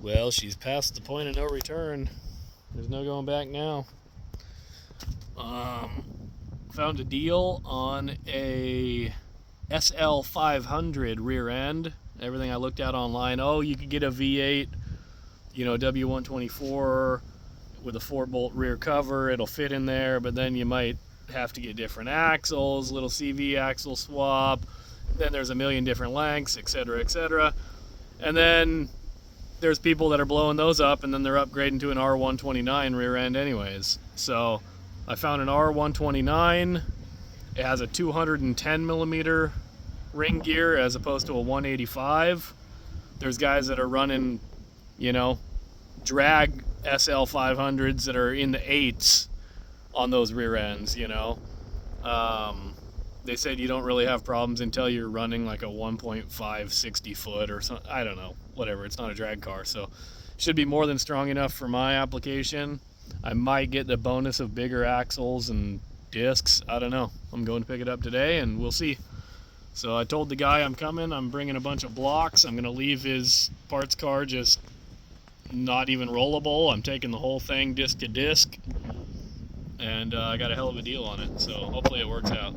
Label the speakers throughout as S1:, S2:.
S1: Well, she's past the point of no return. There's no going back now. Found a deal on a SL500 rear end. Everything I looked at online, you could get a V8, W124 with a 4-bolt rear cover. It'll fit in there, but then you might have to get different axles, little CV axle swap. Then there's a million different lengths, etc., etc. And then there's people that are blowing those up, and then they're upgrading to an R129 rear end anyways. So I found an R129. It has a 210 millimeter ring gear as opposed to a 185. There's guys that are running, drag SL500s that are in the 8s on those rear ends, They said you don't really have problems until you're running like a 1.5 60 foot or something. I don't know, whatever. It's not a drag car, so should be more than strong enough for my application. I might get the bonus of bigger axles and discs. I don't know. I'm going to pick it up today and we'll see. So I told the guy I'm coming. I'm bringing a bunch of blocks. I'm going to leave his parts car just not even rollable. I'm taking the whole thing disc to disc, and I got a hell of a deal on it, so hopefully it works out.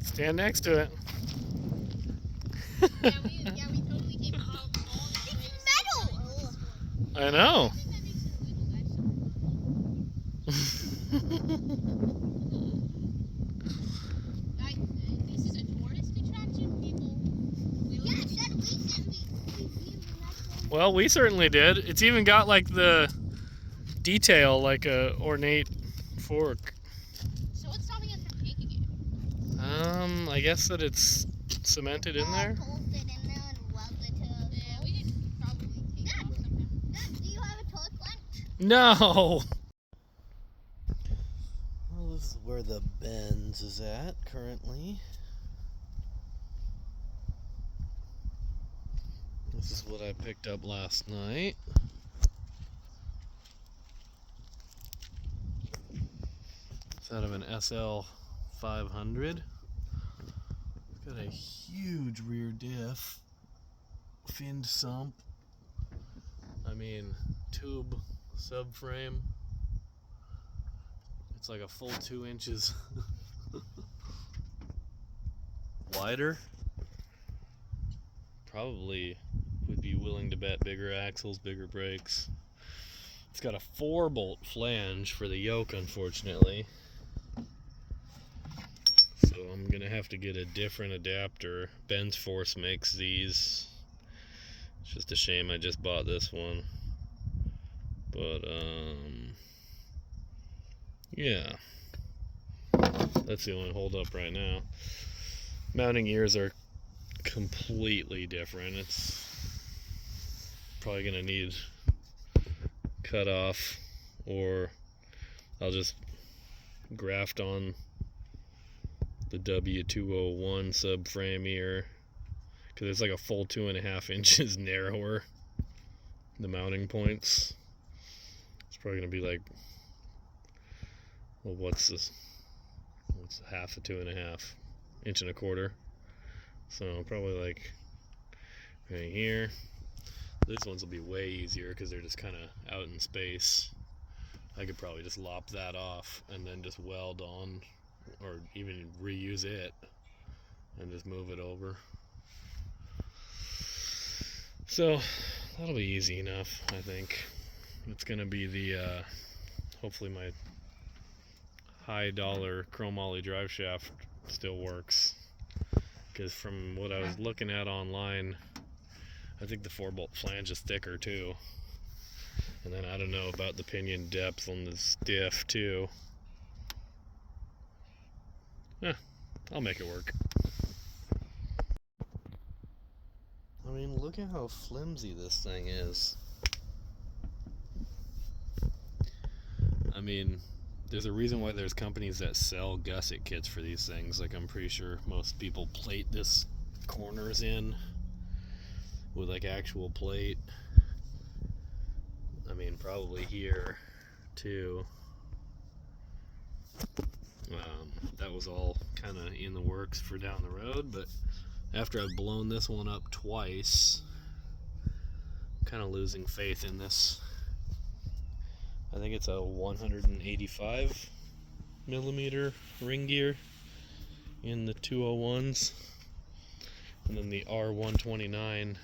S1: Stand next to it.
S2: we totally came all it's metal!
S1: I know.
S2: This is a tourist attraction, people.
S1: Well, we certainly did. It's even got like the detail like a ornate fork.
S2: So what's stopping us from taking it?
S1: I guess that it's cemented in there.
S2: We could probably take it off somehow.
S3: Do you have a torque wrench?
S1: No.
S4: Well, this is where the Benz is at currently. This is what I picked up last night. It's out of an SL500. It's got a huge rear diff, finned sump. Tube subframe. It's like a full 2 inches wider. Probably would be willing to bet bigger axles, bigger brakes. It's got a 4-bolt flange for the yoke, unfortunately. So I'm gonna have to get a different adapter. Benz Force makes these. It's just a shame I just bought this one. But yeah, that's the only hold up right now. Mounting ears are completely different. It's probably gonna need cut off, or I'll just graft on the W201 subframe ear, because it's like a full 2.5 inches narrower, the mounting points. It's probably gonna be like, well, what's half of 2.5 inch and a quarter, so probably like right here. These ones will be way easier because they're just kind of out in space. I could probably just lop that off and then just weld on, or even reuse it and just move it over. So that'll be easy enough, I think. It's gonna be the hopefully my high dollar chromoly drive shaft still works, because from what I was looking at online, I think the 4-bolt flange is thicker too. And then I don't know about the pinion depth on this diff too. I'll make it work. Look at how flimsy this thing is. There's a reason why there's companies that sell gusset kits for these things. Like, I'm pretty sure most people plate this corners in with like actual plate. mean, probably here too. That was all kind of in the works for down the road, but after I've blown this one up twice, I'm kind of losing faith in this. I think it's a 185 millimeter ring gear in the 201s, and then the R129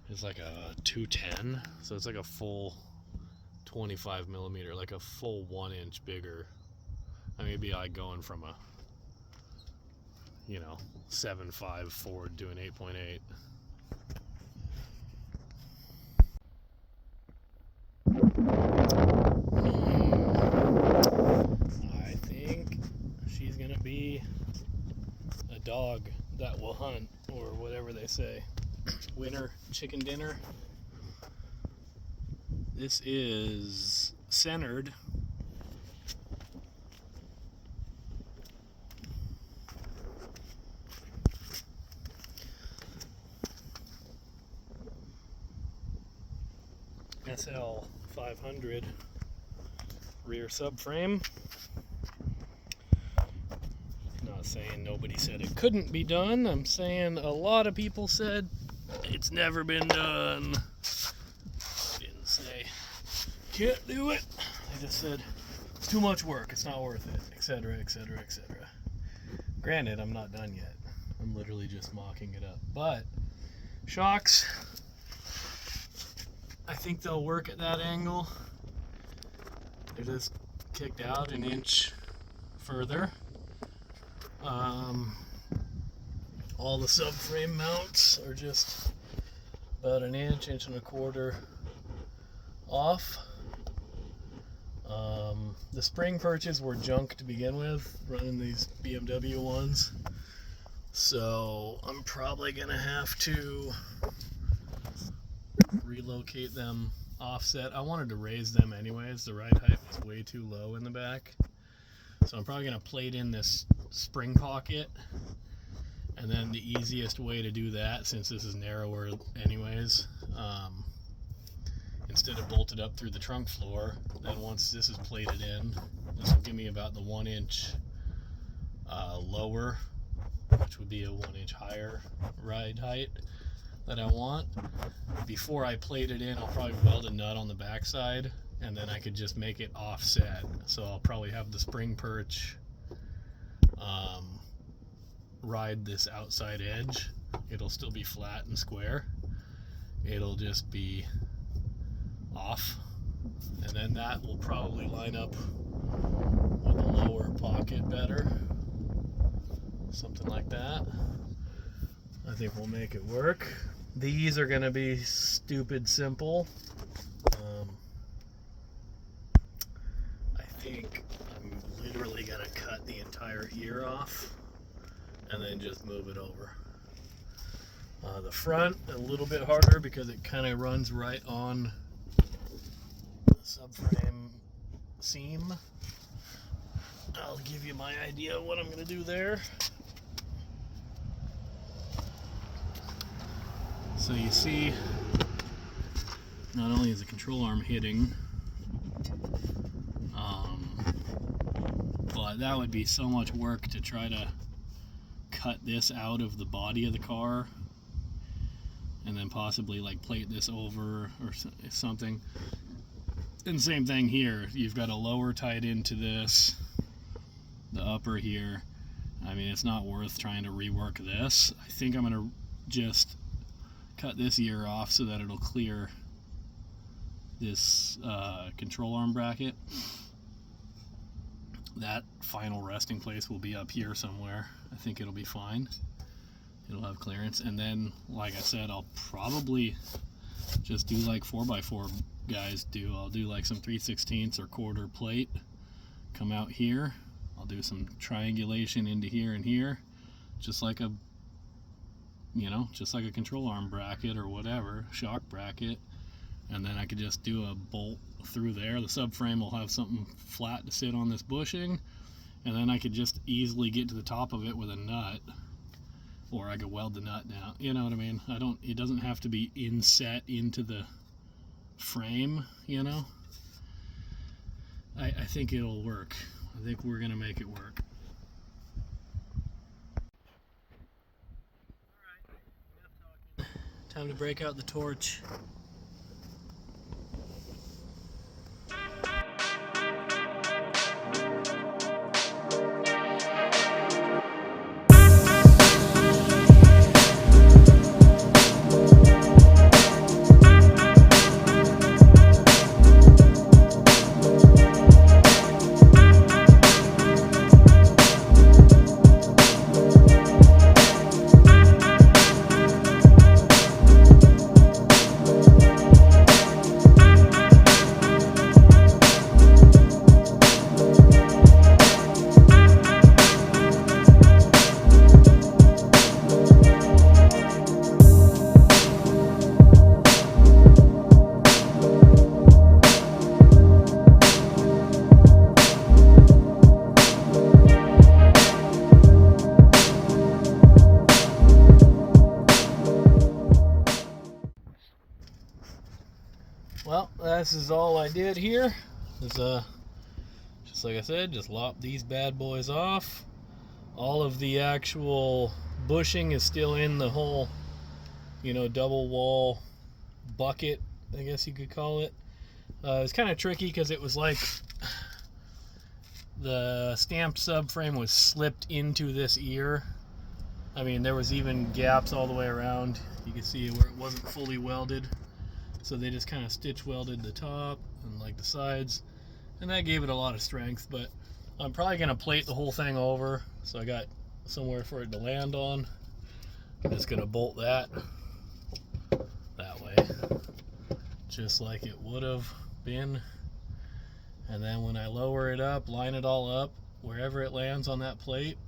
S4: is like a 210, so it's like a full 25 millimeter, like a full 1 inch bigger. I mean, it'd be like going from a, 7.5 Ford to an 8.8. I think she's gonna be a dog that will hunt, or whatever they say. Winter chicken dinner. This is centered. SL500 rear subframe. Not saying nobody said it couldn't be done. I'm saying a lot of people said it's never been done. Didn't say can't do it. They just said it's too much work, it's not worth it, etc., etc., etc. Granted, I'm not done yet. I'm literally just mocking it up. But shocks, I think they'll work at that angle. They're just kicked out an inch further. All the subframe mounts are just about an inch, inch and a quarter off. The spring perches were junk to begin with, running these BMW ones. So I'm probably gonna have to relocate them offset. I wanted to raise them anyways. The ride height was way too low in the back. So I'm probably gonna plate in this spring pocket. And then the easiest way to do that, since this is narrower anyways, instead of bolted up through the trunk floor, then once this is plated in, this will give me about the 1 inch lower, which would be a 1 inch higher ride height that I want. Before I plate it in, I'll probably weld a nut on the backside, and then I could just make it offset. So I'll probably have the spring perch ride this outside edge. It'll still be flat and square. It'll just be off, and then that will probably line up with the lower pocket better. Something like that. I think we'll make it work. These are gonna be stupid simple. I think I'm literally gonna cut the entire ear off and then just move it over. The front, a little bit harder because it kind of runs right on the subframe seam. I'll give you my idea of what I'm gonna do there. So you see, not only is the control arm hitting, but that would be so much work to try to cut this out of the body of the car and then possibly like plate this over or something. And same thing here, you've got a lower tied into this, the upper here. I mean, it's not worth trying to rework this. I think I'm gonna just cut this ear off so that it'll clear this control arm bracket. That final resting place will be up here somewhere. I think it'll be fine. It'll have clearance. And then, like I said, I'll probably just do like 4x4 guys do. I'll do like some 3/16 or quarter plate. Come out here. I'll do some triangulation into here and here. Just like a, just like a control arm bracket or whatever, shock bracket. And then I could just do a bolt through there. The subframe will have something flat to sit on this bushing, and then I could just easily get to the top of it with a nut, or I could weld the nut down. You know what I mean? It doesn't have to be inset into the
S1: frame, you know, I think it'll work. I think we're gonna make it work. Time to break out the torch. Well, this is all I did here. Is just like I said, just lop these bad boys off. All of the actual bushing is still in the whole, you know, double wall bucket, I guess you could call it. It's kind of tricky because it was like the stamped subframe was slipped into this ear. I mean, there was even gaps all the way around. You can see where it wasn't fully welded. So they just kind of stitch welded the top and like the sides, and that gave it a lot of strength. But I'm probably gonna plate the whole thing over, so I got somewhere for it to land on. I'm just gonna bolt that way, just like it would have been. And then when I lower it up, line it all up, wherever it lands on that plate,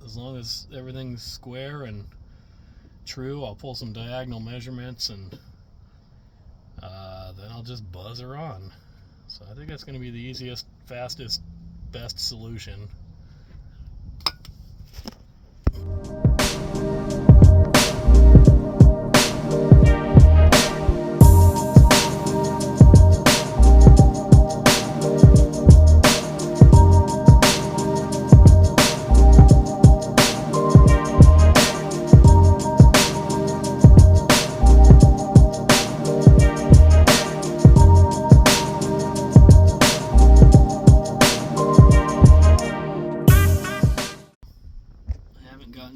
S1: as long as everything's square and true, I'll pull some diagonal measurements, and then I'll just buzz her on. So I think that's going to be the easiest, fastest, best solution.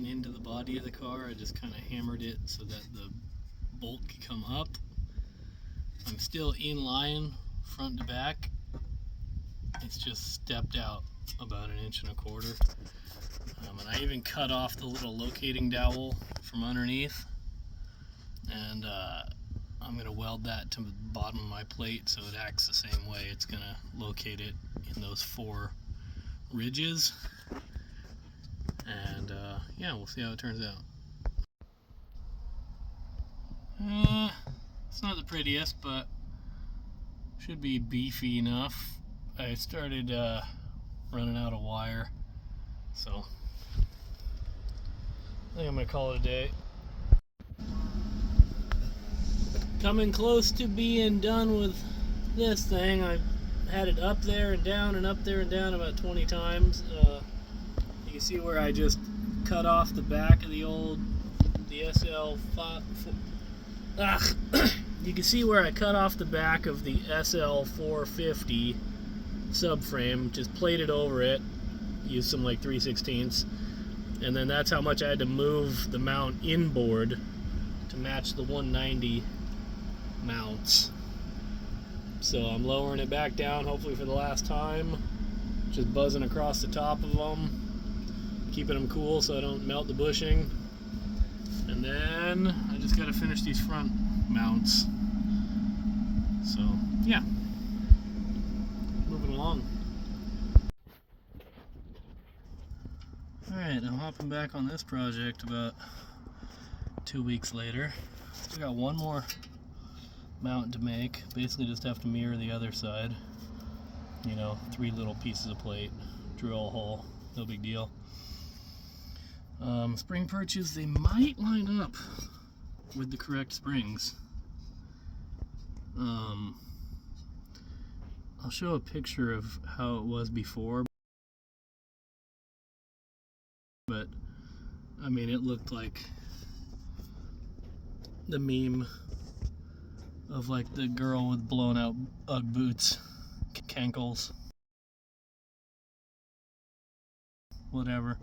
S1: Into the body of the car, I just kind of hammered it so that the bolt could come up. I'm still in line front to back. It's just stepped out about 1.25 inches. And I even cut off the little locating dowel from underneath, and I'm going to weld that to the bottom of my plate so it acts the same way. It's going to locate it in those 4 ridges. And yeah, we'll see how it turns out. It's not the prettiest, but should be beefy enough. I started running out of wire, so I think I'm gonna call it a day. Coming close to being done with this thing. I had it up there and down and up there and down about 20 times. You can see where I just cut off the back of the SL500. You can see where I cut off the back of the SL450 subframe, just plated over it, used some like 3/16, and then that's how much I had to move the mount inboard to match the 190 mounts. So I'm lowering it back down, hopefully for the last time, just buzzing across the top of them, keeping them cool so I don't melt the bushing. And then I just got to finish these front mounts. So yeah, moving along. Alright, I'm hopping back on this project about 2 weeks later. Still got one more mount to make. Basically just have to mirror the other side. You know, 3 little pieces of plate, drill a hole, no big deal. Spring perches, they might line up with the correct springs. I'll show a picture of how it was before, but I mean, it looked like the meme of like the girl with blown out Ugg boots, cankles, whatever.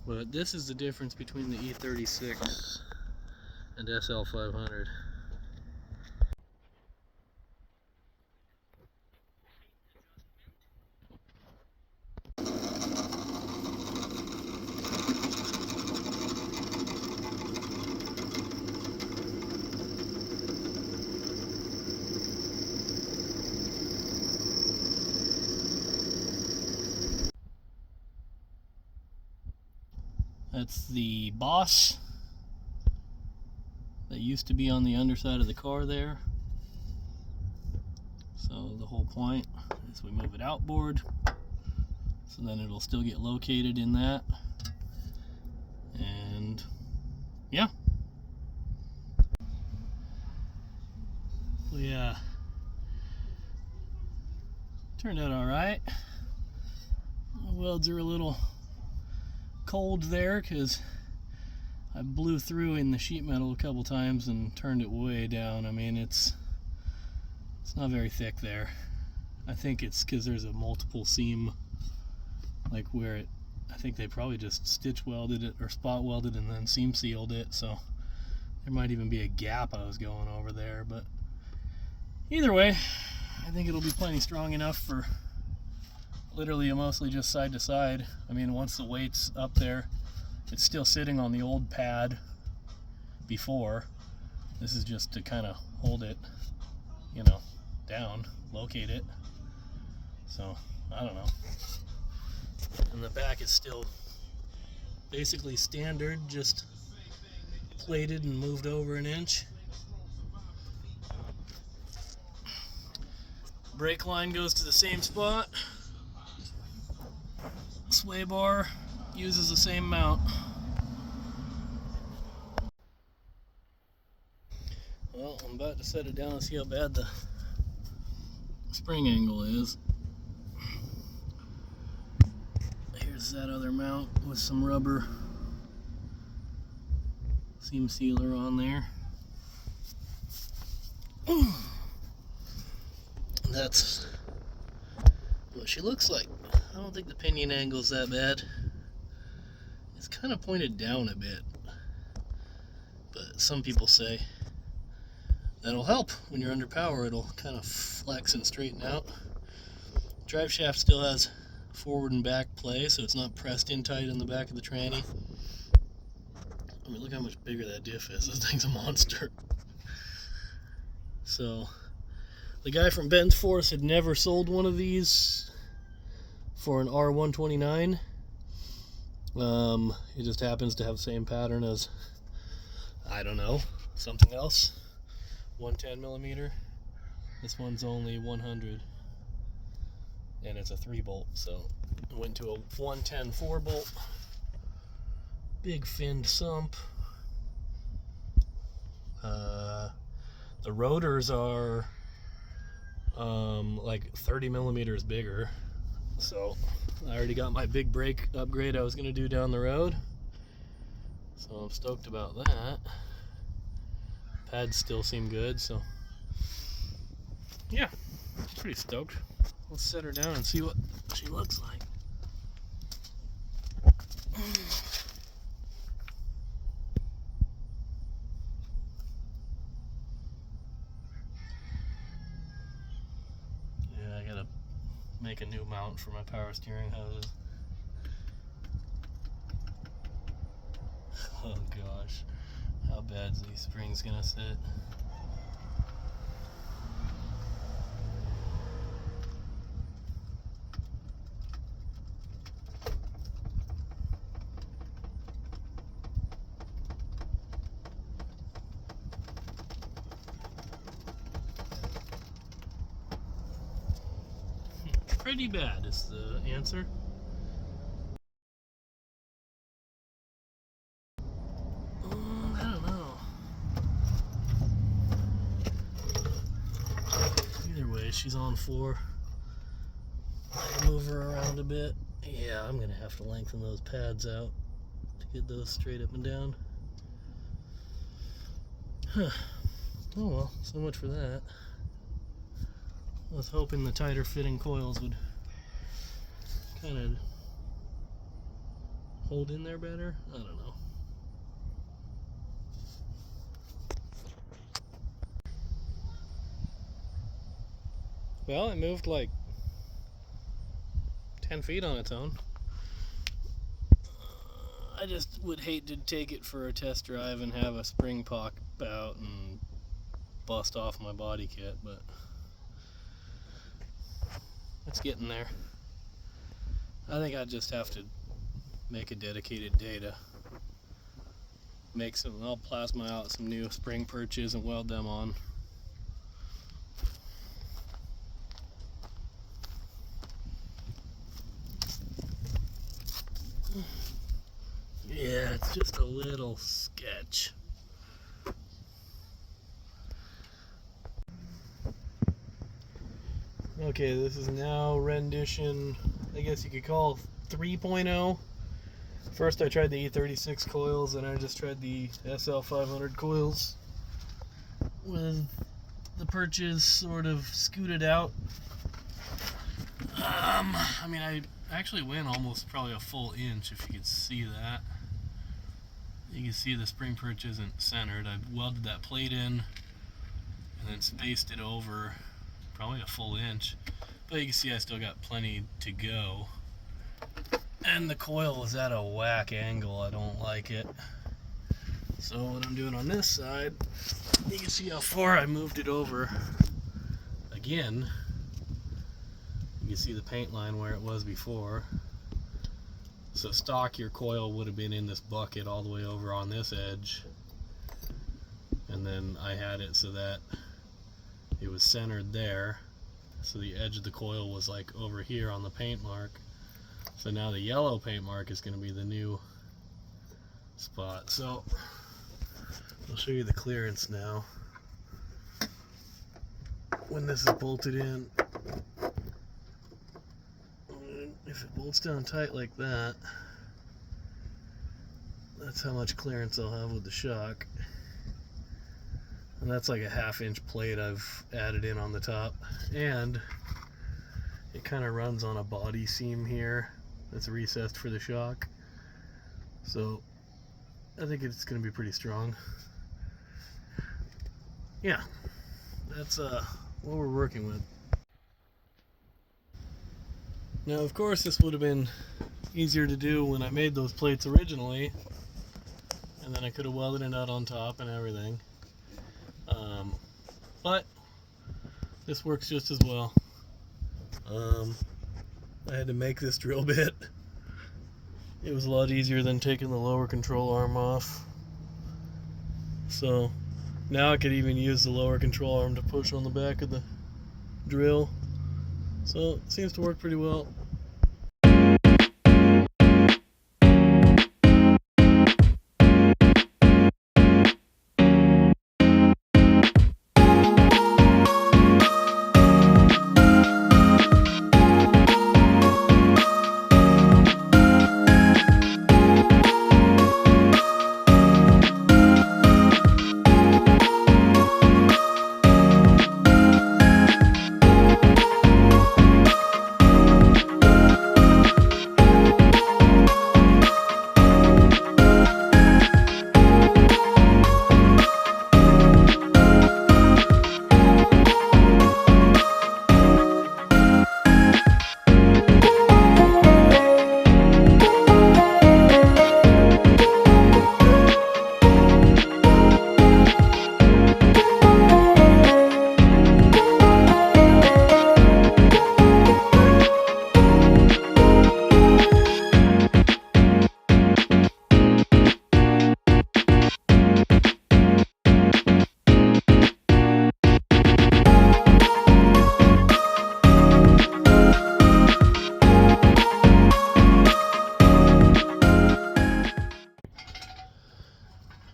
S1: But this is the difference between the E36 and SL500. That's the boss that used to be on the underside of the car there. So the whole point is we move it outboard, so then it'll still get located in that. And yeah. Yeah. Turned out alright. Welds are a little cold there because I blew through in the sheet metal a couple times and turned it way down. I mean, it's not very thick there. I think it's because there's a multiple seam, like where it, I think they probably just stitch welded it or spot welded and then seam sealed it, so there might even be a gap I was going over there. But either way, I think it'll be plenty strong enough for literally mostly just side to side. I mean, once the weight's up there, it's still sitting on the old pad before. This is just to kind of hold it, you know, down, locate it. So, I don't know. And the back is still basically standard, just plated and moved over an inch. Brake line goes to the same spot. Sway bar uses the same mount. Well, I'm about to set it down and see how bad the spring angle is. Here's that other mount with some rubber seam sealer on there. That's what she looks like. I don't think the pinion angle's that bad. It's kind of pointed down a bit, but some people say that'll help when you're under power. It'll kind of flex and straighten out. Drive shaft still has forward and back play, so it's not pressed in tight in the back of the tranny. I mean, look how much bigger that diff is. This thing's a monster. So the guy from Ben's Force had never sold one of these for an R129. It just happens to have the same pattern as, I don't know, something else. 110 millimeter. This one's only 100, and it's a 3-bolt. So I went to a 110 4-bolt. Big finned sump. The rotors are like 30 millimeters bigger. So I already got my big brake upgrade I was going to do down the road. So I'm stoked about that. Pads still seem good, so yeah, pretty stoked. Let's set her down and see what she looks like. Yeah, I gotta make a new mount for my power steering hoses. Oh gosh, how bad's these springs gonna sit? Pretty bad is the answer. I don't know.
S4: she's on floor. I move her around a bit. Yeah, I'm gonna have to lengthen those pads out to get those straight up and down. Huh. Oh well, so much for that. I was hoping the tighter fitting coils would kind of hold in there better. I don't know. Well, it moved like 10 feet on its own. I just would hate to take it for a test drive and have a spring pop out and bust off my body kit, but it's getting there. I think I just have to make a dedicated day to make some. I'll plasma out some new spring perches and weld them on. Yeah, it's just a little sketch. Okay, this is now rendition, I guess you could call 3.0. First I tried the E36 coils, and I just tried the SL500 coils with the perches sort of scooted out. I mean, I actually went almost probably a full inch, if you could see that. You can see the spring perch isn't centered. I welded that plate in and then spaced it over probably a full inch, but you can see I still got plenty to go. And the coil was at a whack angle. I don't like it. So what I'm doing on this side, you can see how far I moved it over. Again, you can see the paint line where it was before. So stock, your coil would have been in this bucket all the way over on this edge, and then I had it so that it was centered there, so the edge of the coil was like over here on the paint mark. So now the yellow paint mark is going to be the new spot. So I'll show you the clearance now. When this is bolted in, if it bolts down tight like that, that's how much clearance I'll have with the shock. And that's like a 1/2 inch plate I've added in on the top. And it kind of runs on a body seam here that's recessed for the shock. So I think it's going to be pretty strong. Yeah, that's what we're working with. Now, of course, this would have been easier to do when I made those plates originally, and then I could have welded it out on top and everything. But this works just as well. I had to make this drill bit. It was a lot easier than taking the lower control arm off. So now I could even use the lower control arm to push on the back of the drill. So it seems to work pretty well.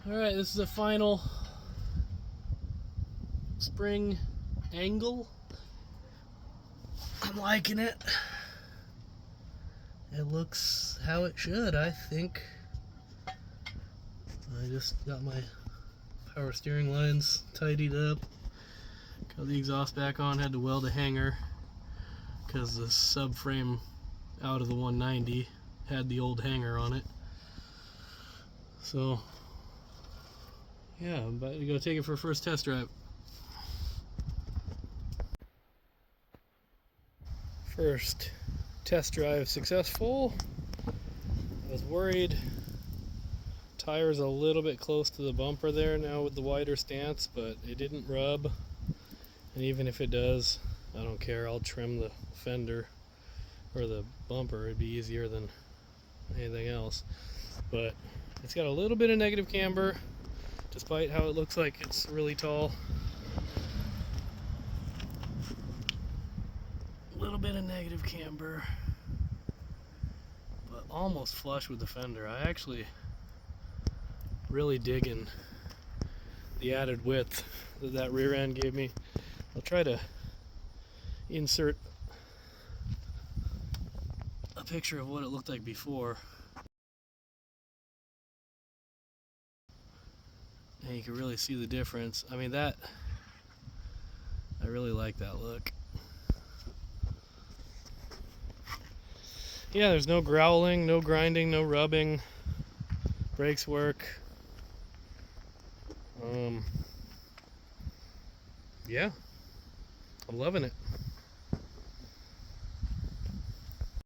S4: Alright, this is the final spring angle.
S1: I'm liking it. It looks how it should, I think. I just got my power steering lines tidied up. Got the exhaust back on, had to weld a hanger because the subframe out of the 190 had the old hanger on it. So yeah, I'm about to go take it for a first test drive. First test drive successful. I was worried tire's a little bit close to the bumper there now with the wider stance, but it didn't rub. And even if it does, I don't care. I'll trim the fender or the bumper. It'd be easier than anything else. But it's got a little bit of negative camber, despite how it looks like it's really tall. A little bit of negative camber, but almost flush with the fender. I actually really digging the added width that that rear end gave me. I'll try to insert a picture of what it looked like before. And you can really see the difference. I mean, that, I really like that look. Yeah, there's no growling, no grinding, no rubbing. Brakes work. Yeah, I'm loving it.